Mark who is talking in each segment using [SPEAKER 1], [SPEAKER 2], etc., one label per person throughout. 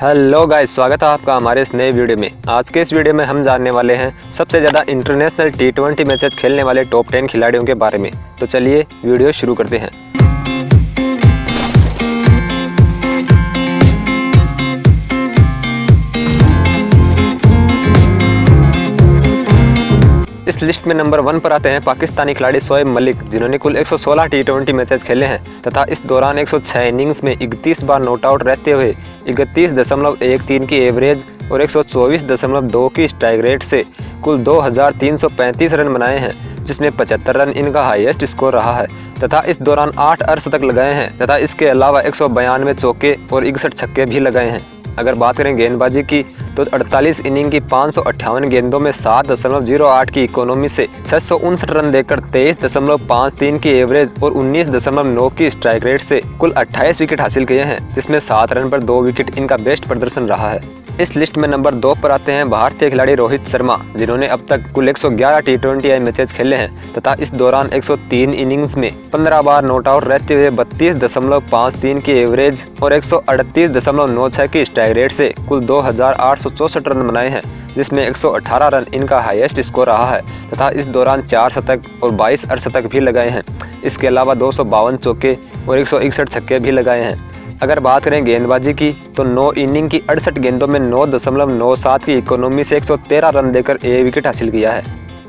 [SPEAKER 1] Hello guys, स्वागत है आपका हमारे इस नए वीडियो में। आज के इस वीडियो में हम जानने वाले हैं सबसे ज़्यादा इंटरनेशनल T20 मैचेस खेलने वाले टॉप 10 खिलाड़ियों के बारे में। तो चलिए वीडियो शुरू करते हैं। इस लिस्ट में नंबर 1 पर आते हैं पाकिस्तानी खिलाड़ी शोएब मलिक, जिन्होंने कुल 116 T20 मैचेस खेले हैं तथा इस दौरान 106 इनिंग्स में 31 बार नॉट आउट रहते हुए 31.13 की एवरेज और 124.2 की स्ट्राइक रेट से कुल 2335 रन बनाए हैं, जिसमें 75 रन इनका हाईएस्ट स्कोर रहा है तथा इस दौरान 8 अर्धशतक लगाए हैं तथा इसके अलावा 192 चौके और 61 छक्के भी लगाए हैं। अगर बात करें गेंदबाजी की तो 48 इनिंग की 558 गेंदों में 7.08 की इकोनॉमी से 659 रन देकर 23.53 की एवरेज और 19.9 की स्ट्राइक रेट से कुल 28 विकेट हासिल किए हैं, जिसमें 7 रन पर 2 विकेट इनका बेस्ट प्रदर्शन रहा है। इस लिस्ट में नंबर 2 पर आते हैं भारतीय खिलाड़ी रोहित शर्मा, जिन्होंने अब तक कुल 111 T20 मैचेस खेले हैं तथा इस दौरान 103 इनिंग्स में 15 बार नॉट आउट रहते हुए 32.53 की एवरेज और 138.96 की स्ट्राइक रेट से कुल 2864 रन बनाए हैं, जिसमें 118 रन इनका हाईएस्ट स्कोर रहा है तथा इस दौरान 4 शतक और 22 अर्धशतक भी लगाए हैं। इसके अलावा 252 चौके और 161 छक्के भी लगाए हैं। अगर बात करें गेंदबाजी की तो 9 इनिंग की 68 गेंदों में 9.97 की इकोनॉमी से 113 रन देकर 1 विकेट हासिल किया है।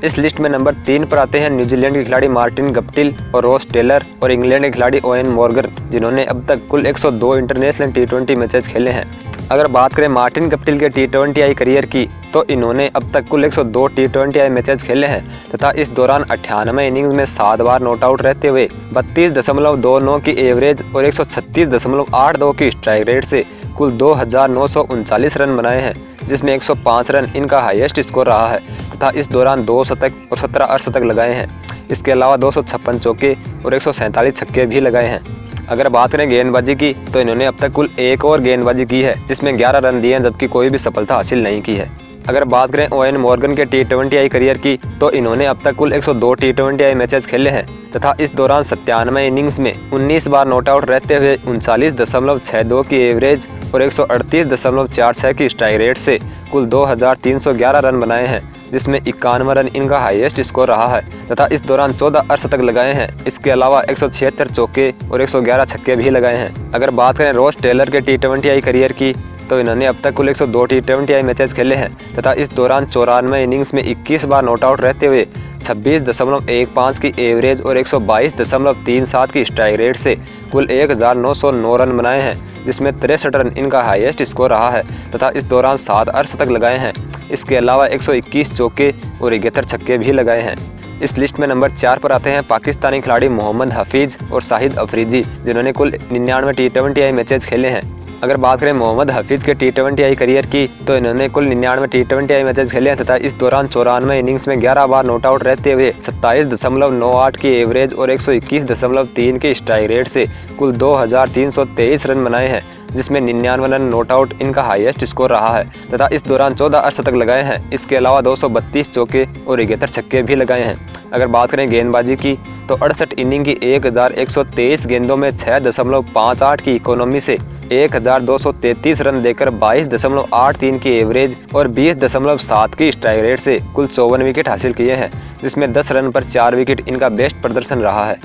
[SPEAKER 1] इस लिस्ट में नंबर 3 पर आते हैं न्यूजीलैंड के खिलाड़ी मार्टिन गप्टिल और रॉस टेलर और इंग्लैंड के खिलाड़ी ओवेन मॉर्गन, जिन्होंने अब तक कुल 102 इंटरनेशनल T20 मैचेस खेले हैं। अगर बात करें मार्टिन गप्टिल के T20 करियर की तो इन्होंने अब तक कुल 102 T20 मैचेस खेले हैं तथा इस दौरान 98 इनिंग्स में 7 बार नॉट आउट रहते हुए 32.29 की एवरेज और 136.82 की स्ट्राइक रेट से कुल 2939 रन बनाए हैं, जिसमें 105 रन इनका हाईएस्ट स्कोर रहा है तथा इस दौरान 2 शतक और 17 अर्धशतक लगाए हैं। इसके अलावा 256 चौके और 147 छक्के भी लगाए हैं। अगर बात करें गेंदबाजी की तो इन्होंने अब तक कुल एक और गेंदबाजी की है, जिसमें 11 रन दिए हैं, जबकि कोई भी सफलता हासिल नहीं की है। अगर बात करें ओवेन मॉर्गन के T20 करियर की तो इन्होंने अब तक कुल 102 T20 मैचेस खेले हैं तथा इस दौरान 97 इनिंग्स में 19 बार नॉट आउट रहते हुए 39.62 की एवरेज और 138.46 की स्ट्राइक रेट से कुल 2311 रन बनाए हैं, जिसमें 91 रन इनका हाईएस्ट स्कोर रहा है तथा इस दौरान 14 अर्धशतक लगाए हैं। इसके अलावा 176 चौके और 111 छक्के भी लगाए हैं। अगर बात करें रॉस टेलर के T20 करियर की तो इन्होंने अब तक कुल 102 T20 मैचेस खेले हैं तथा इस दौरान 94 इनिंग्स में 21 बार नॉट आउट रहते हुए 26.15 की एवरेज और 122.37 की स्ट्राइक रेट से कुल 1909 रन बनाए हैं, जिसमें 63 रन इनका हाईएस्ट स्कोर रहा है तथा इस दौरान 7 अर्धशतक लगाए हैं। इसके अलावा 121 चौके और 71 छक्के भी लगाए हैं। इस लिस्ट में नंबर 4 पर आते हैं पाकिस्तानी खिलाड़ी मोहम्मद हफीज और शाहिद अफरीदी, जिन्होंने कुल 99 T20 मैचेस खेले हैं। अगर बात करें मोहम्मद हफीज के T20 करियर की तो इन्होंने कुल 99 T20 मैचेस खेले हैं तथा इस दौरान 94 इनिंग्स में 11 बार नॉट आउट रहते हुए 27.98 की एवरेज और 121.3 की स्ट्राइक रेट से कुल 2323 रन बनाए हैं, जिसमें 99 रन नॉट आउट इनका हाईएस्ट स्कोर रहा है तथा इस दौरान 14 अर्धशतक लगाए हैं। इसके अलावा 232 चौके और 71 छक्के भी लगाए हैं। अगर बात करें गेंदबाजी की तो 68 इनिंग की 1123 गेंदों में 6.58 की इकोनॉमी से 1233 रन देकर 22.83 की एवरेज और 20.7 की स्ट्राइक रेट से कुल 54 विकेट हासिल किए हैं, जिसमें 10 रन पर 4 विकेट इनका बेस्ट प्रदर्शन रहा है।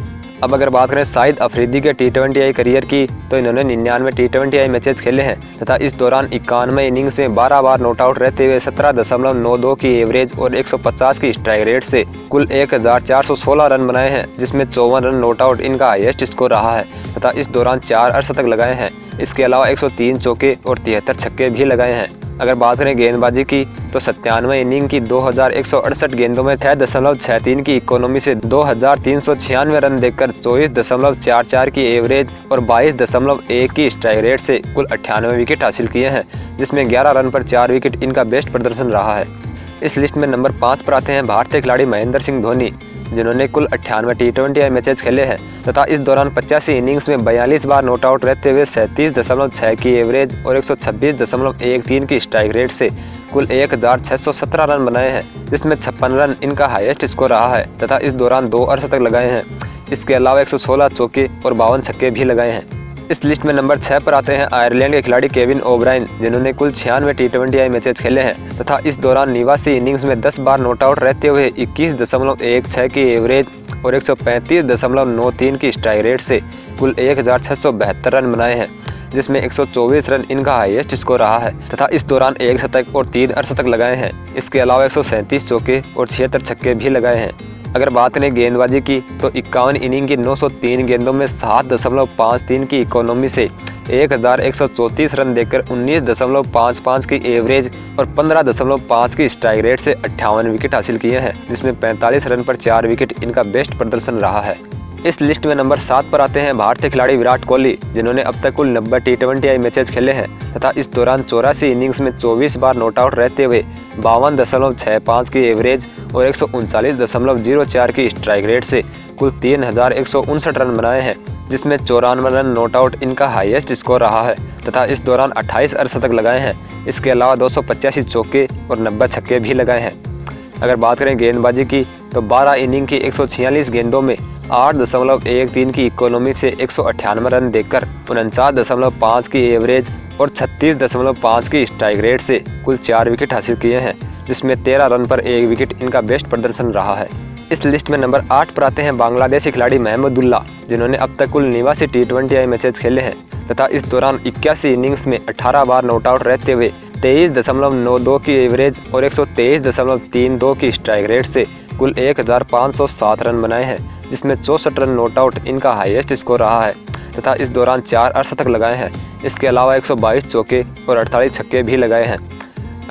[SPEAKER 1] अब अगर बात करें शाहिद अफरीदी के T20 करियर की तो इन्होंने 99 T20 मैचेस खेले हैं तथा इस दौरान 91 इनिंग्स में 12 बार नॉट आउट रहते हुए 17.92 की एवरेज और 150 की स्ट्राइक रेट से कुल 1416 रन बनाए हैं, जिसमें 54 रन नॉट आउट इनका हाईएस्ट स्कोर रहा है तथा इस दौरान 4 अर्धशतक लगाए हैं। इसके अलावा 103 चौके और 73 छक्के भी लगाए हैं। अगर बात करें गेंदबाजी की तो 97 इनिंग की 2168 गेंदों में 6.63 की इकोनॉमी से 2396 रन देकर 24.44 की एवरेज और 22.1 की स्ट्राइक रेट से कुल 98 विकेट हासिल किए हैं, जिसमें 11 रन पर 4 विकेट इनका बेस्ट प्रदर्शन रहा है। इस लिस्ट में नंबर 5 पर आते हैं भारतीय खिलाड़ी महेंद्र सिंह धोनी, जिन्होंने कुल 98 T20 मैचेस खेले हैं तथा इस दौरान 85 इनिंग्स में 42 बार नॉट आउट रहते हुए 37.6 की एवरेज और 126.13 की स्ट्राइक रेट से कुल 1617 रन बनाए हैं, जिसमें 56 रन इनका हाईएस्ट स्कोर रहा है तथा इस दौरान 2 अर्धशतक लगाए हैं। इसके अलावा 116 चौके और 52 छक्के भी लगाए हैं। इस लिस्ट में नंबर 6 पर आते हैं आयरलैंड के खिलाड़ी केविन ओब्रायन, जिन्होंने कुल 96 T20I मैचेस खेले हैं तथा इस दौरान 89 इनिंग्स में 10 बार नॉट आउट रहते हुए 21.16 की एवरेज और 135.93 की स्ट्राइक रेट से कुल 1672 रन बनाए हैं, जिसमें 124 रन इनका हाईएस्ट स्कोर रहा है तथा इस दौरान 1 शतक और 3 अर्धशतक लगाए हैं। इसके अलावा 137 चौके और 76 छक्के भी लगाए हैं। अगर बात करें गेंदबाजी की तो 51 इनिंग की 903 गेंदों में 7.53 की इकोनॉमी से 1134 रन देकर 19.55 की एवरेज और 15.5 की स्ट्राइक रेट से 58 विकेट हासिल किए हैं, जिसमें 45 रन पर 4 विकेट इनका बेस्ट प्रदर्शन रहा है। इस लिस्ट में नंबर 7 पर आते हैं भारतीय खिलाड़ी विराट कोहली, जिन्होंने अब तक कुल 90 T20I मैचेस खेले हैं तथा इस दौरान 84 इनिंग्स में 24 बार नॉट आउट रहते हुए 52.65 की एवरेज और 139.04 की स्ट्राइक रेट से कुल 3159 रन बनाए हैं, जिसमें 94 रन नॉट आउट इनका हाईएस्ट स्कोर रहा है तथा इस दौरान 28 अर्धशतक लगाए हैं। इसके अलावा 285 चौके और 90 छक्के भी लगाए हैं। अगर बात करें गेंदबाजी की तो 12 इनिंग की 146 गेंदों में 8.13 की इकोनॉमी से 198 रन देकर 49.5 की एवरेज और 36.5 की स्ट्राइक रेट से कुल 4 विकेट हासिल किए हैं, जिसमें 13 रन पर 1 विकेट इनका बेस्ट प्रदर्शन रहा है। इस लिस्ट में नंबर 8 पर आते हैं बांग्लादेशी खिलाड़ी महमूदुल्लाह, जिन्होंने अब तक कुल 89 T20I मैचेस खेले हैं तथा इस दौरान 81 इनिंग्स में 18 बार नॉट आउट रहते हुए 23.92 की एवरेज और 123.32 की स्ट्राइक रेट से कुल 1507 रन बनाए हैं, जिसमें 64 रन नॉट आउट इनका हाईएस्ट स्कोर रहा है तथा इस दौरान 4 अर्धशतक लगाए हैं। इसके अलावा 122 चौके और 48 छक्के भी लगाए हैं।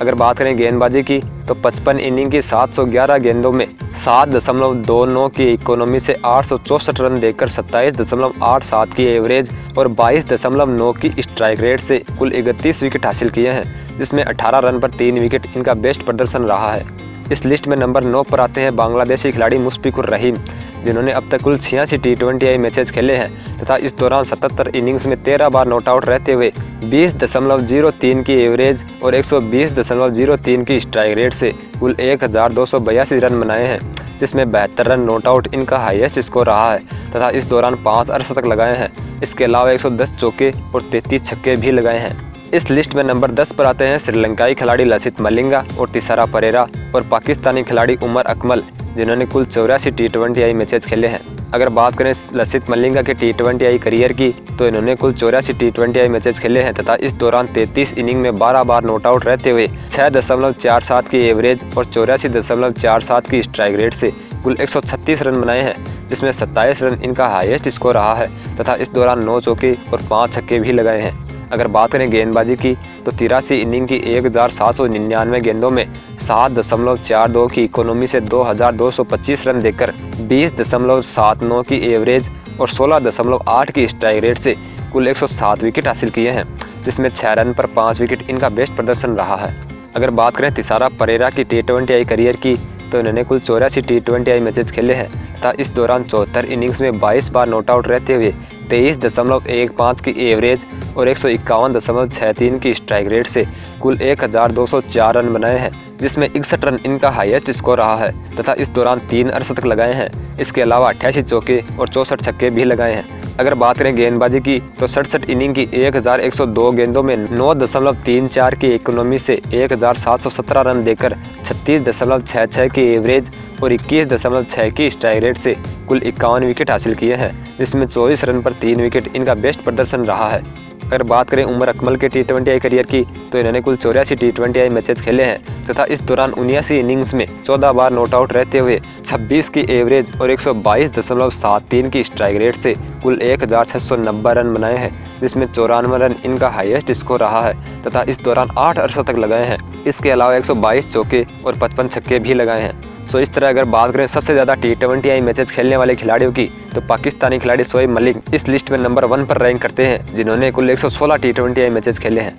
[SPEAKER 1] अगर बात करें गेंदबाजी की तो 55 इनिंग की 711 गेंदों में 7.29 की इकोनॉमी से 864 रन देकर 27.87 की एवरेज और 22.9 की स्ट्राइक रेट से कुल 31 विकेट हासिल किए हैं, जिसमें 18 रन पर 3 विकेट इनका बेस्ट प्रदर्शन रहा है। इस लिस्ट में नंबर 9 पर आते हैं बांग्लादेशी खिलाड़ी मुशफिकुर रहीम, जिन्होंने अब तक कुल 86 T20I मैचेस खेले हैं तथा इस दौरान 77 इनिंग्स में 13 बार नॉट आउट रहते हुए 20.03 की एवरेज और 120.03 की स्ट्राइक रेट से कुल 1282 रन बनाए हैं, जिसमें 72 रन नॉट आउट इनका हाईएस्ट स्कोर रहा है तथा इस दौरान 5 अर्धशतक लगाए हैं। इसके अलावा 110 चौके और 33 छक्के भी लगाए हैं। इस लिस्ट में नंबर 10 पर आते हैं श्रीलंकाई खिलाड़ी लसित मलिंगा और तिसारा परेरा और पाकिस्तानी खिलाड़ी उमर अकमल, जिन्होंने कुल 84 T20I मैचेस खेले हैं। अगर बात करें लसित मलिंगा के T20I करियर की तो इन्होंने कुल 84 T20I मैचेस खेले हैं तथा इस दौरान 33 इनिंग में 12 बार नॉट आउट रहते हुए 6.47 की एवरेज और 84.47 की स्ट्राइक रेट से कुल 136 रन बनाए हैं, जिसमें 27 रन इनका हाईएस्ट स्कोर रहा है तथा इस दौरान 9 चौके और 5 छक्के भी लगाए हैं। अगर बात करें गेंदबाजी की तो 83 इनिंग की 1799 गेंदों में 7.42 की इकोनॉमी से 2225 रन देकर 20.79 की एवरेज और 16.8 की स्ट्राइक रेट से कुल 107 विकेट हासिल किए हैं, जिसमें 6 रन पर 5 विकेट इनका बेस्ट प्रदर्शन रहा है। अगर बात करें तिसारा परेरा की T20I करियर की तो इन्होंने कुल 84 T20I मैचेस खेले हैं तथा इस दौरान 74 इनिंग्स में 22 बार नॉट आउट रहते हुए 23.15 की एवरेज और 151.63 की स्ट्राइक रेट से कुल 1204 रन बनाए हैं, जिसमें 61 रन इनका हाईएस्ट स्कोर रहा है तथा इस दौरान 3 अर्धशतक लगाए हैं। इसके अलावा 88 चौके और 64 छक्के भी लगाए हैं। अगर बात करें गेंदबाजी की तो 67 इनिंग की 1102 गेंदों में 9.34 की इकोनॉमी से 1717 रन देकर 36.66 की एवरेज और 21.6 की स्ट्राइक रेट से कुल 51 विकेट हासिल किए हैं, जिसमें 24 रन पर 3 विकेट इनका बेस्ट प्रदर्शन रहा है। अगर बात करें उमर अकमल के T20I करियर की तो इन्होंने कुल 84 T20I मैचेस खेले हैं तथा इस दौरान 79 इनिंग्स में 14 बार नॉट आउट रहते हुए 26 की एवरेज और 122.73 की स्ट्राइक रेट से कुल 1690 रन बनाए हैं, जिसमें 94 रन इनका हाईएस्ट स्कोर रहा है तथा इस दौरान 8 अर्धशतक लगाए हैं। इसके अलावा 122 चौके और 55 छक्के भी लगाए हैं। सो इस तरह अगर बात करें सबसे ज़्यादा T20I मैचेस खेलने वाले खिलाड़ियों की तो पाकिस्तानी खिलाड़ी शोएब मलिक इस लिस्ट में नंबर 1 पर रैंक करते हैं, जिन्होंने कुल 116 T20I मैचेस खेले हैं।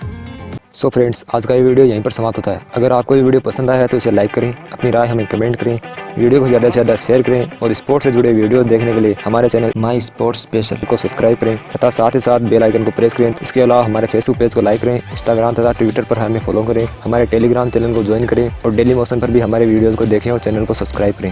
[SPEAKER 1] सो फ्रेंड्स, आज का ये वीडियो यहीं पर समाप्त होता है। अगर आपको ये वीडियो पसंद आया है तो इसे लाइक करें, अपनी राय हमें कमेंट करें, वीडियो को ज़्यादा से ज़्यादा शेयर करें और स्पोर्ट्स से जुड़े वीडियो देखने के लिए हमारे चैनल माई स्पोर्ट्स स्पेशल को सब्सक्राइब करें तथा साथ ही साथ बेल आइकन को प्रेस करें। इसके अलावा हमारे फेसबुक पेज को लाइक करें, इंस्टाग्राम तथा ट्विटर पर हमें फॉलो करें, हमारे टेलीग्राम चैनल को ज्वाइन करें और डेली मोशन पर भी हमारे वीडियोज़ को देखें और चैनल को सब्सक्राइब करें।